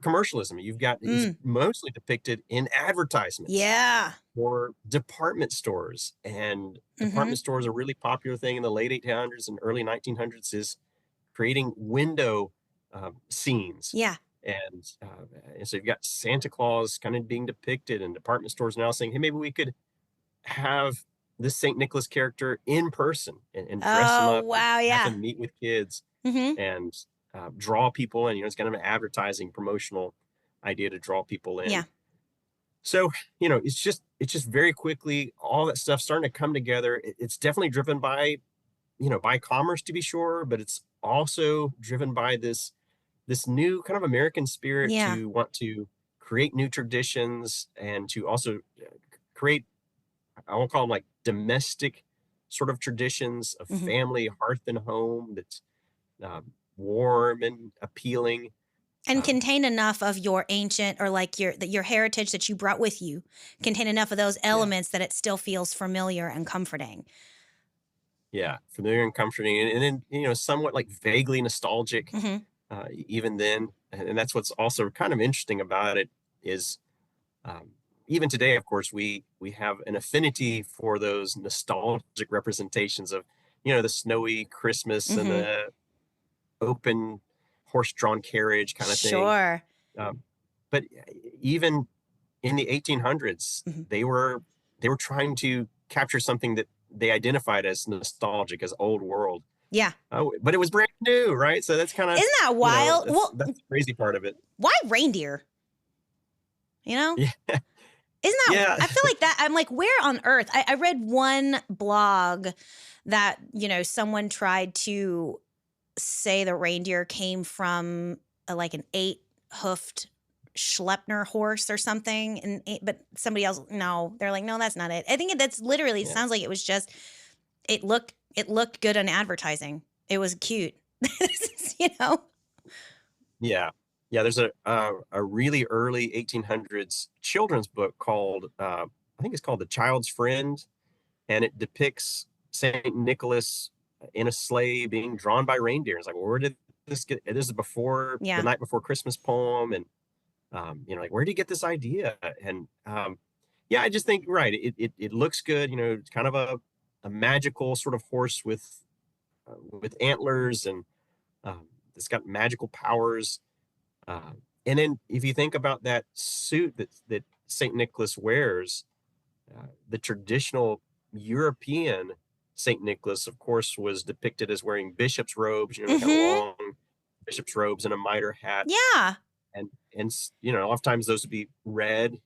commercialism. You've got it's mostly depicted in advertisements. Yeah. Or department stores. And department stores are a really popular thing in the late 1800s and early 1900s is creating window scenes. Yeah. And so you've got Santa Claus kind of being depicted and department stores now saying, hey, maybe we could have this St. Nicholas character in person and dress him up. Wow, have him meet with kids and draw people in. It's kind of an advertising promotional idea to draw people in. Yeah. So, it's just very quickly, all that stuff starting to come together. It's definitely driven by, by commerce to be sure, but it's also driven by this new kind of American spirit to want to create new traditions and to also create, I won't call them like domestic sort of traditions of family, hearth and home that's warm and appealing. And contain enough of your ancient or like your heritage that you brought with you, contain enough of those elements that it still feels familiar and comforting. Yeah, familiar and comforting. And then, somewhat like vaguely nostalgic. Even then, and that's what's also kind of interesting about it is even today, of course, we have an affinity for those nostalgic representations of, the snowy Christmas and the open horse-drawn carriage kind of thing. Sure. But even in the 1800s, they were trying to capture something that they identified as nostalgic, as old world. Yeah. But it was brand new, right? So that's kind of... Isn't that wild? That's the crazy part of it. Why reindeer? Yeah. Isn't that... I feel like that... I'm like, where on earth? I read one blog that, someone tried to say the reindeer came from like an 8-hoofed Schleppner horse or something. But somebody else... No. They're like, no, that's not it. I think that's literally... It sounds like it was just... It looked good on advertising. It was cute, Yeah. There's a really early 1800s children's book called, I think it's called The Child's Friend. And it depicts St. Nicholas in a sleigh being drawn by reindeer. It's like, well, where did this get? This is before the Night Before Christmas poem. And, like, where did he get this idea? And, I just think, right. It looks good. It's kind of a magical sort of horse with antlers and it's got magical powers. And then if you think about that suit that St. Nicholas wears, the traditional European St. Nicholas, of course, was depicted as wearing bishop's robes, kind of Mm-hmm. long bishop's robes and a mitre hat. Yeah. And oftentimes those would be red,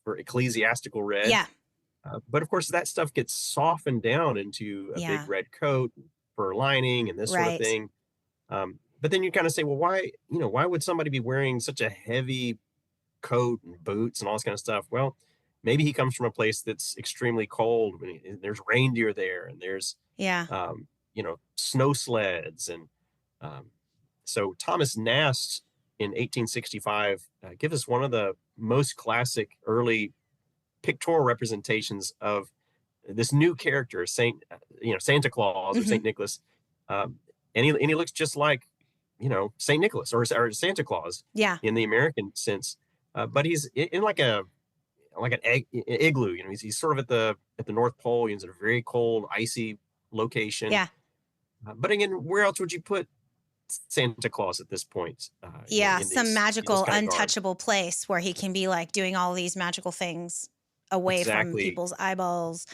for ecclesiastical red. Yeah. But of course, that stuff gets softened down into a Yeah. big red coat, fur lining, and this sort of Right. thing. But then you kind of say, well, why would somebody be wearing such a heavy coat and boots and all this kind of stuff? Well, maybe he comes from a place that's extremely cold. There's reindeer there, and there's Yeah. snow sleds, and so Thomas Nast in 1865 gives us one of the most classic early pictorial representations of this new character, Santa Claus or Saint Nicholas, and he looks just like Saint Nicholas or Santa Claus Yeah. in the American sense, but he's in like an igloo. He's sort of at the North Pole. He's at a very cold, icy location. Yeah. But again, where else would you put Santa Claus at this point? Yeah. in Some this magical, kind of garb? untouchable place where he can be like doing all these magical things away from Exactly. people's eyeballs.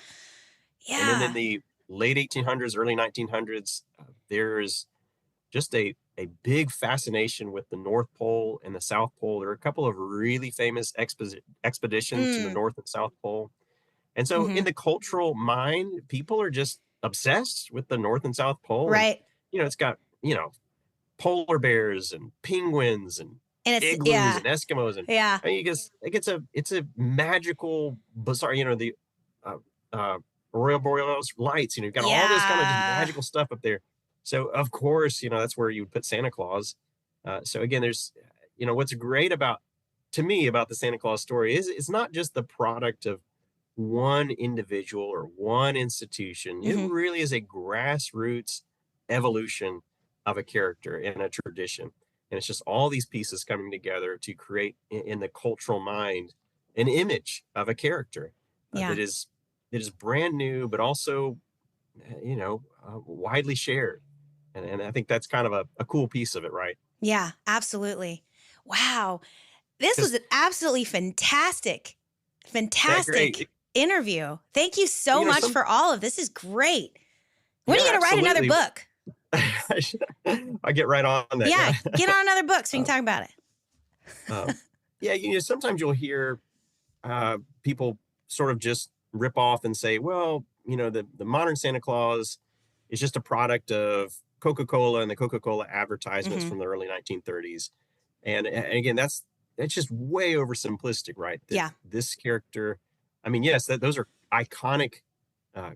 Yeah. And then in the late 1800s, early 1900s, there's just a big fascination with the North Pole and the South Pole. There are a couple of really famous expeditions to the North and South Pole. And so in the cultural mind, people are just obsessed with the North and South Pole. Right. And, it's got, polar bears and penguins and it's igloos and Eskimos. And yeah. I mean, it's a magical, bizarre, the Royal Borealis lights, you've got all this kind of just magical stuff up there. So of course, that's where you would put Santa Claus. So again, there's, what's great to me about the Santa Claus story is it's not just the product of one individual or one institution. It really is a grassroots evolution of a character and a tradition. And it's just all these pieces coming together to create in the cultural mind an image of a character that is brand new, but also, widely shared. And I think that's kind of a cool piece of it, right? Yeah, absolutely. Wow. This was an absolutely fantastic interview. Thank you so much for all of this. This is great. When are you going to write another book? I get right on that. Yeah, get on another book so we can talk about it. Sometimes you'll hear people sort of just rip off and say, well, the modern Santa Claus is just a product of Coca-Cola and the Coca-Cola advertisements from the early 1930s. And again, that's just way oversimplistic, right? This character, I mean, yes, those are iconic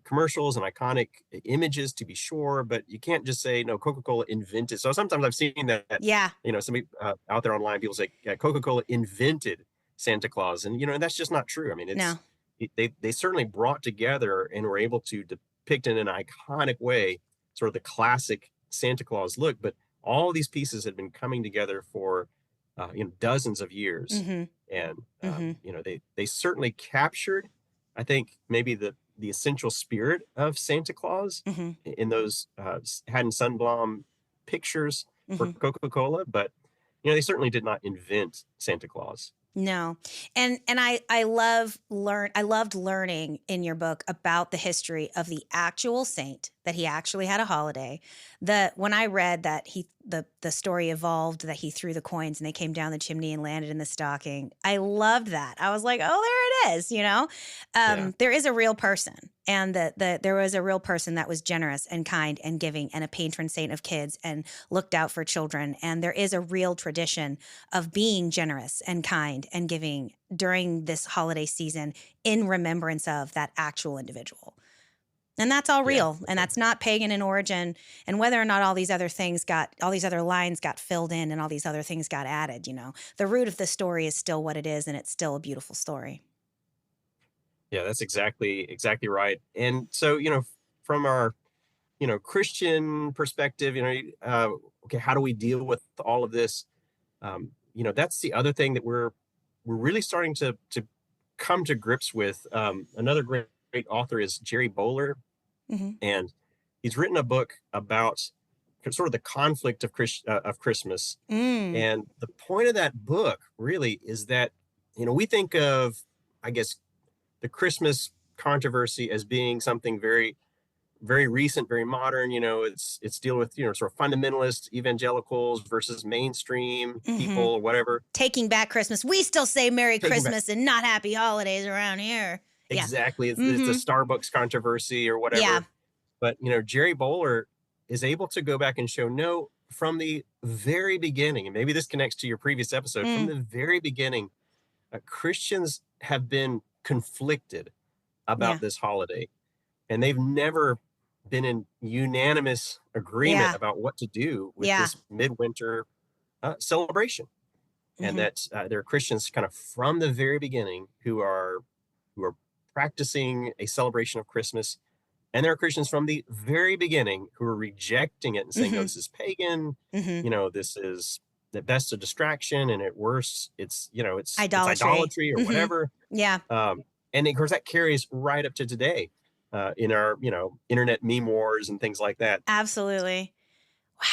commercials and iconic images, to be sure, but you can't just say, no, Coca-Cola invented. So sometimes I've seen that, somebody out there online, people say Coca-Cola invented Santa Claus. And, that's just not true. I mean, they certainly brought together and were able to depict in an iconic way sort of the classic Santa Claus look, but all these pieces had been coming together for dozens of years. And they certainly captured, I think, maybe the essential spirit of Santa Claus in those Haddon Sundblom pictures for Coca-Cola, but they certainly did not invent Santa Claus. No. And I loved learning in your book about the history of the actual saint, that he actually had a holiday. When I read that the story evolved, that he threw the coins and they came down the chimney and landed in the stocking, I loved that. I was like, oh, there it is, There is a real person, and there was a real person that was generous and kind and giving and a patron saint of kids and looked out for children. And there is a real tradition of being generous and kind and giving during this holiday season in remembrance of that actual individual. And that's all real. And that's not pagan in origin. And whether or not all these other lines got filled in and all these other things got added, the root of the story is still what it is. And it's still a beautiful story. Yeah, that's exactly right. And so, from our, Christian perspective, okay, how do we deal with all of this? That's the other thing that we're really starting to come to grips with. Another great author is Jerry Bowler, and he's written a book about sort of the conflict of Christmas. Mm. And the point of that book really is that, we think of, I guess, the Christmas controversy as being something very, very recent, very modern. It's dealing with, sort of fundamentalist evangelicals versus mainstream people or whatever. Taking back Christmas. We still say Merry Christmas and not Happy Holidays around here. Exactly. It's a Starbucks controversy or whatever. Yeah. But, Jerry Bowler is able to go back and show, no, from the very beginning, and maybe this connects to your previous episode, from the very beginning, Christians have been conflicted about this holiday, and they've never been in unanimous agreement about what to do with this midwinter celebration. And that there are Christians kind of from the very beginning who are practicing a celebration of Christmas. And there are Christians from the very beginning who are rejecting it and saying, no, this is pagan. This is at best a distraction, and at worst, it's idolatry or whatever. Yeah. And of course, that carries right up to today in our, internet meme wars and things like that. Absolutely.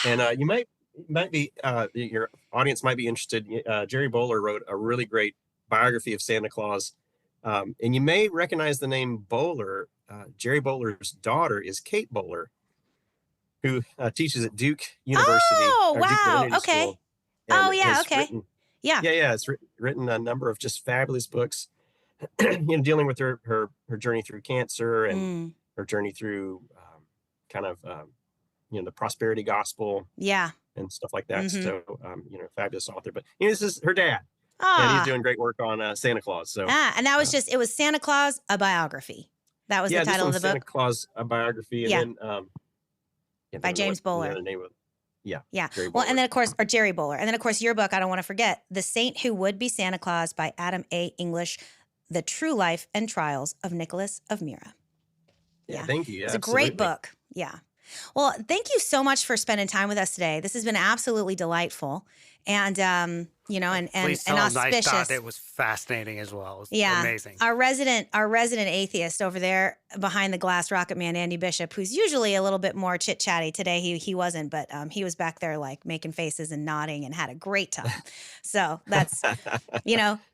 Wow. And you might be, your audience might be interested. Jerry Bowler wrote a really great biography of Santa Claus. And you may recognize the name Bowler. Jerry Bowler's daughter is Kate Bowler, who teaches at Duke University. Oh, wow. Okay. School, oh, yeah. Okay. Yeah. It's written a number of just fabulous books, dealing with her journey through cancer and her journey through the prosperity gospel. Yeah. And stuff like that. So, fabulous author. But this is her dad. And he's doing great work on Santa Claus. So, and that was it was Santa Claus, a biography. That was the title of the book. Santa Claus, a biography. And then, by James Bowler. The name of, Yeah. Jerry Well, Bowler. and then, of course, or Jerry Bowler. And then, of course, your book, I don't want to forget, The Saint Who Would Be Santa Claus by Adam A. English, The True Life and Trials of Nicholas of Myra. Yeah. Thank you. Yeah, it's a great book. Yeah. Well, thank you so much for spending time with us today. This has been absolutely delightful, and and auspicious. I thought it was fascinating as well. It was amazing. Our resident atheist over there behind the glass, Rocket Man Andy Bishop, who's usually a little bit more chit chatty. Today he wasn't, but he was back there like making faces and nodding and had a great time. So that's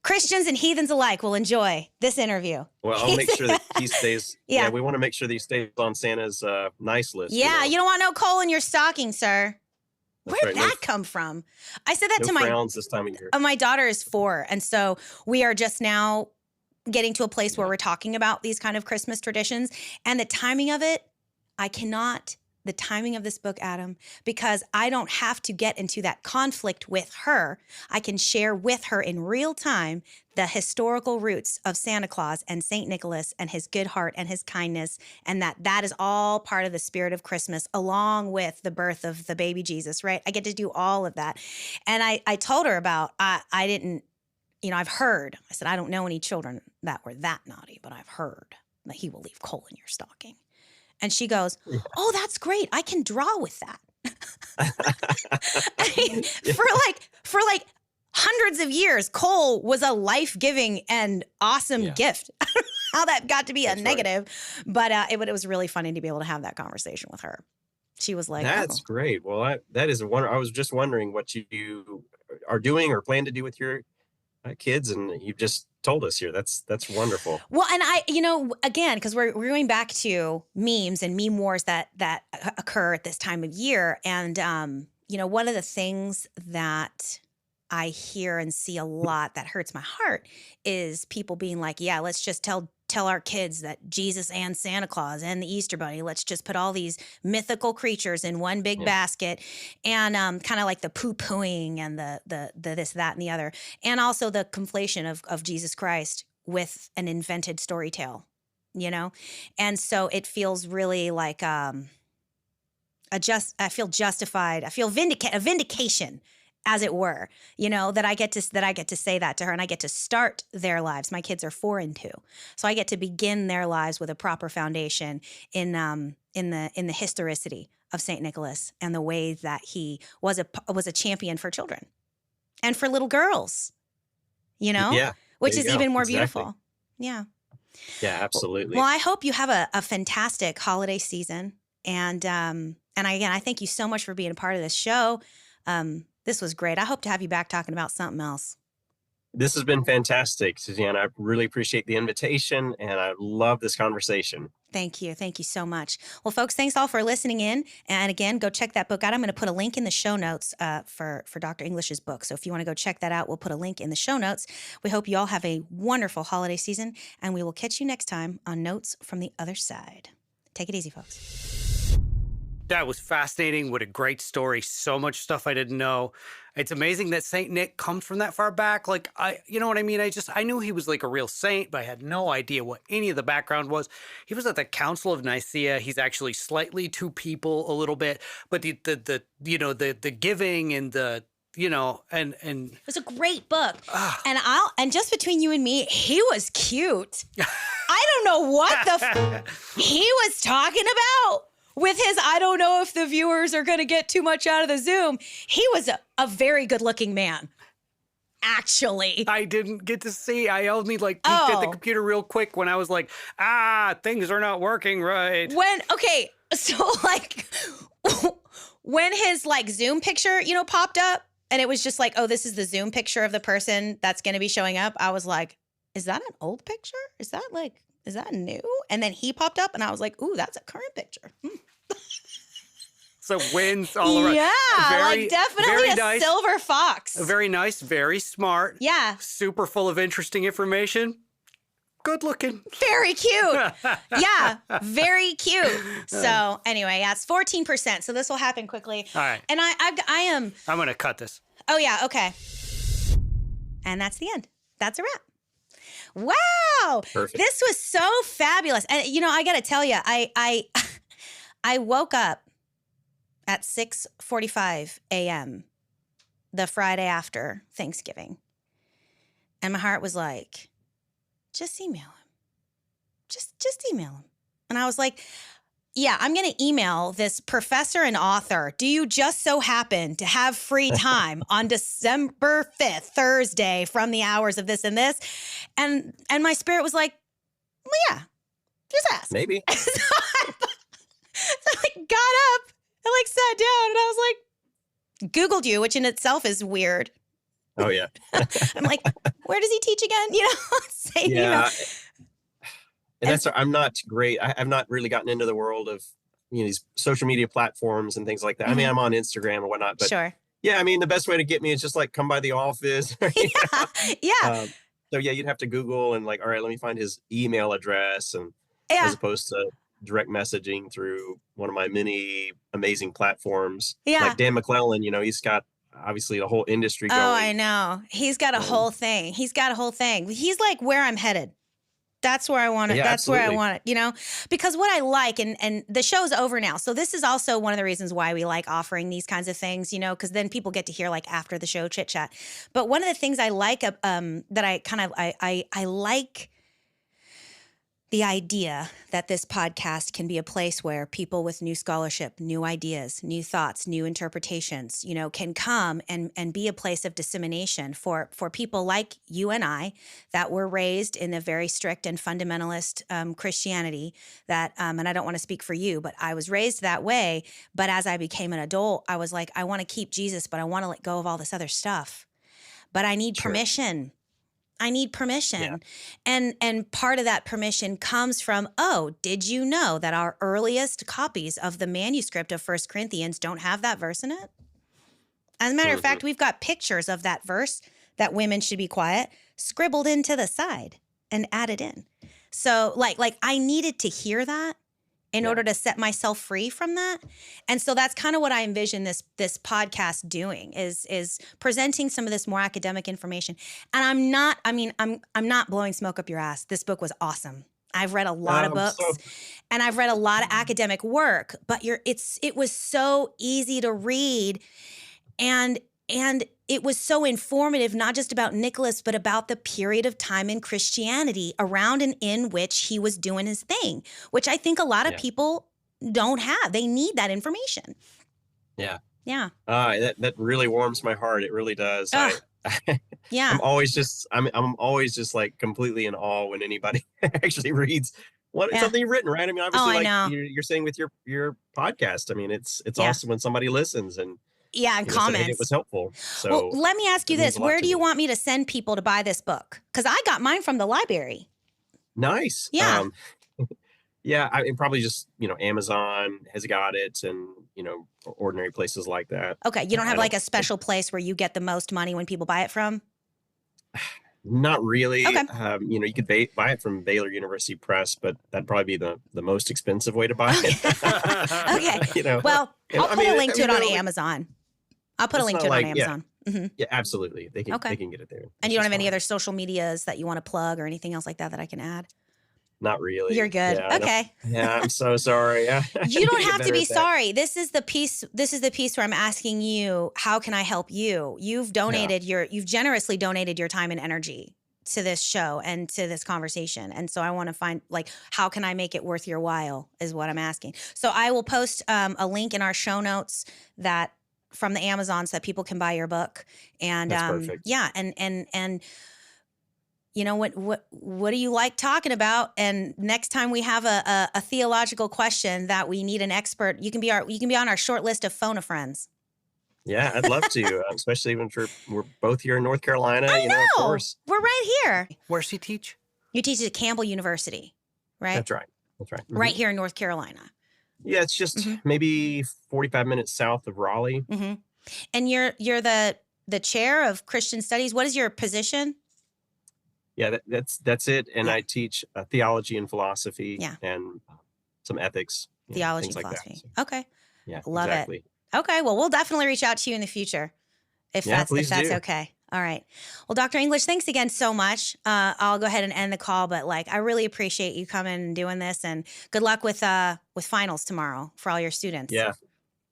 Christians and heathens alike will enjoy this intervio. Well, I'll make sure that he stays. Yeah, we want to make sure that he stays on Santa's nice list. Yeah, you don't want no coal in your stocking, sir. That's Where'd that come from? I said that to my frowns this time of year. My daughter is 4, and so we are just now getting to a place where we're talking about these kind of Christmas traditions, and the timing of it, the timing of this book, Adam, because I don't have to get into that conflict with her. I can share with her in real time the historical roots of Santa Claus and Saint Nicholas and his good heart and his kindness, and that is all part of the spirit of Christmas, along with the birth of the baby Jesus, right? I get to do all of that. And I told her about, I didn't, I've heard, I said, I don't know any children that were that naughty, but I've heard that he will leave coal in your stocking. And she goes, oh, that's great. I can draw with that. I mean, for like hundreds of years, coal was a life-giving and awesome gift. I don't know how that got to be a negative, but it was really funny to be able to have that conversation with her. She was like, that's great. Well, that is I was just wondering what you are doing or plan to do with your kids, and you've just told us here. That's wonderful. Well, and again, because we're going back to memes and meme wars that occur at this time of year, and one of the things that I hear and see a lot that hurts my heart is people being like, yeah, let's just tell our kids that Jesus and Santa Claus and the Easter Bunny, let's just put all these mythical creatures in one big basket, and kind of like the poo-pooing and the this, that, and the other, and also the conflation of Jesus Christ with an invented story tale, and so it feels really like I feel justified. I feel a vindication, as it were, that I get to say that to her, and I get to start their lives. My kids are 4 and 2, so I get to begin their lives with a proper foundation in the historicity of Saint Nicholas and the way that he was a champion for children and for little girls, which is even more beautiful. Yeah. Yeah, absolutely. Well, I hope you have a fantastic holiday season. And And again, I thank you so much for being a part of this show. This was great. I hope to have you back talking about something else. This has been fantastic, Tiziana. I really appreciate the invitation, and I love this conversation. Thank you. Thank you so much. Well, folks, thanks all for listening in. And again, go check that book out. I'm going to put a link in the show notes for Dr. English's book. So if you want to go check that out, we'll put a link in the show notes. We hope you all have a wonderful holiday season, and we will catch you next time on Notes from the Other Side. Take it easy, folks. That was fascinating. What a great story. So much stuff I didn't know. It's amazing that Saint Nick comes from that far back. Like, you know what I mean? I knew he was like a real saint, but I had no idea what any of the background was. He was at the Council of Nicaea. He's actually slightly to people a little bit, but the giving and the, and it was a great book. And just between you and me, he was cute. I don't know what he was talking about. With his, I don't know if the viewers are going to get too much out of the Zoom. He was a very good looking man, actually. I didn't get to see. I only peeked at the computer real quick when I was like, things are not working right. When his Zoom picture, popped up and it was just like, oh, this is the Zoom picture of the person that's going to be showing up. I was like, is that an old picture? Is that new? And then he popped up and I was like, ooh, that's a current picture. So wins all around. Yeah, definitely a nice, silver fox. Very nice, very smart. Yeah. Super full of interesting information. Good looking. Very cute. Yeah, very cute. So anyway, it's 14%. So this will happen quickly. All right. And I am. I'm going to cut this. Oh, yeah. Okay. And that's the end. That's a wrap. Wow. Perfect. This was so fabulous. And, I got to tell you, I woke up at 6:45 a.m. the Friday after Thanksgiving. And my heart was like, just email him. Just email him. And I was like, yeah, I'm going to email this professor and author. Do you just so happen to have free time on December 5th, Thursday, from the hours of this and this? And my spirit was like, well, yeah, just ask. Maybe. So I got up and sat down and I was like, Googled you, which in itself is weird. Oh, yeah. I'm like, where does he teach again? Yeah. And that's, I'm not great. I've not really gotten into the world of, these social media platforms and things like that. Mm-hmm. I mean, I'm on Instagram or whatnot, but sure. Yeah, I mean, the best way to get me is just come by the office. Yeah. So yeah, you'd have to Google and all right, let me find his email address, and as opposed to direct messaging through one of my many amazing platforms. Yeah. Like Dan McClellan, he's got obviously the whole industry going. Oh, I know. He's got a whole thing. He's like where I'm headed. That's where I want it. Yeah, That's absolutely. where I want it, because what I like, and the show's over now. So this is also one of the reasons why we like offering these kinds of things, because then people get to hear after the show chit chat. But one of the things I like, that I like the idea that this podcast can be a place where people with new scholarship, new ideas, new thoughts, new interpretations, can come and be a place of dissemination for people like you and I that were raised in a very strict and fundamentalist Christianity that, and I don't want to speak for you, but I was raised that way. But as I became an adult, I was like, I want to keep Jesus, but I want to let go of all this other stuff. But I need permission. I need permission. Yeah. And part of that permission comes from, did you know that our earliest copies of the manuscript of 1 Corinthians don't have that verse in it? As a matter of fact, we've got pictures of that verse, that women should be quiet, scribbled into the side and added in. So I needed to hear that in order to set myself free from that. And so that's kind of what I envision this podcast doing is presenting some of this more academic information. And I'm not blowing smoke up your ass. This book was awesome. I've read a lot of books and I've read a lot of academic work, but it was so easy to read and it was so informative, not just about Nicholas, but about the period of time in Christianity around and in which he was doing his thing, which I think a lot of people don't have. They need that information. Yeah. Yeah. That really warms my heart. It really does. Yeah. I'm always just completely in awe when anybody actually reads Well, it's Yeah. something you've written, right? I mean, obviously, I like know. you're saying with your podcast. I mean, it's Yeah. awesome when somebody listens and Yeah, and said, hey, it comments. was helpful. Well, So let me ask you it means this. a lot Where to do you me. want me to send people to buy this book? Because I got mine from the library. Nice. Yeah. Yeah, and probably just, Amazon has got it, and, ordinary places like that. Okay. You don't I have like a special place where you get the most money when people buy it from? Not really. Okay. You could buy it from Baylor University Press, but that'd probably be the most expensive way to buy it. Okay. Well, I'll put a link to it on Amazon. I'll put a link to it on Amazon. Yeah, yeah, absolutely. They can get it there. And you don't have any other social medias that you want to plug or anything else like that I can add? Not really. You're good. Yeah, okay. Yeah, I'm so sorry. You don't have to be sorry. This is the piece where I'm asking you, how can I help you? You've generously donated your time and energy to this show and to this conversation. And so I want to find, like, how can I make it worth your while is what I'm asking. So I will post a link in our show notes from the Amazon so that people can buy your book. And that's perfect. Yeah. And what do you like talking about? And next time we have a theological question that we need an expert, you can be on our short list of phone a friends. Yeah, I'd love to, especially when we're both here in North Carolina. I know. Of course. We're right here. Where's he teach? You teach at Campbell University, right? That's right. Mm-hmm. Right here in North Carolina. Yeah, it's just maybe 45 minutes south of Raleigh. Mm-hmm. And you're the chair of Christian Studies. What is your position? Yeah, that's it. And I teach theology and philosophy and some ethics. Theology and philosophy. Like that. Okay. Yeah, Love exactly. it. Okay. Well, we'll definitely reach out to you in the future if that's okay. All right. Well, Dr. English, thanks again so much. I'll go ahead and end the call, but I really appreciate you coming and doing this, and good luck with finals tomorrow for all your students. Yeah,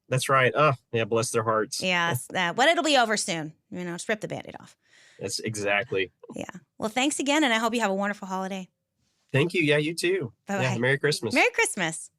that's right. Oh, yeah. Bless their hearts. Yes. But it'll be over soon. Just rip the Band-Aid off. That's exactly. Yeah. Well, thanks again, and I hope you have a wonderful holiday. Thank you. Yeah, you too. Bye-bye. Yeah, Merry Christmas. Merry Christmas.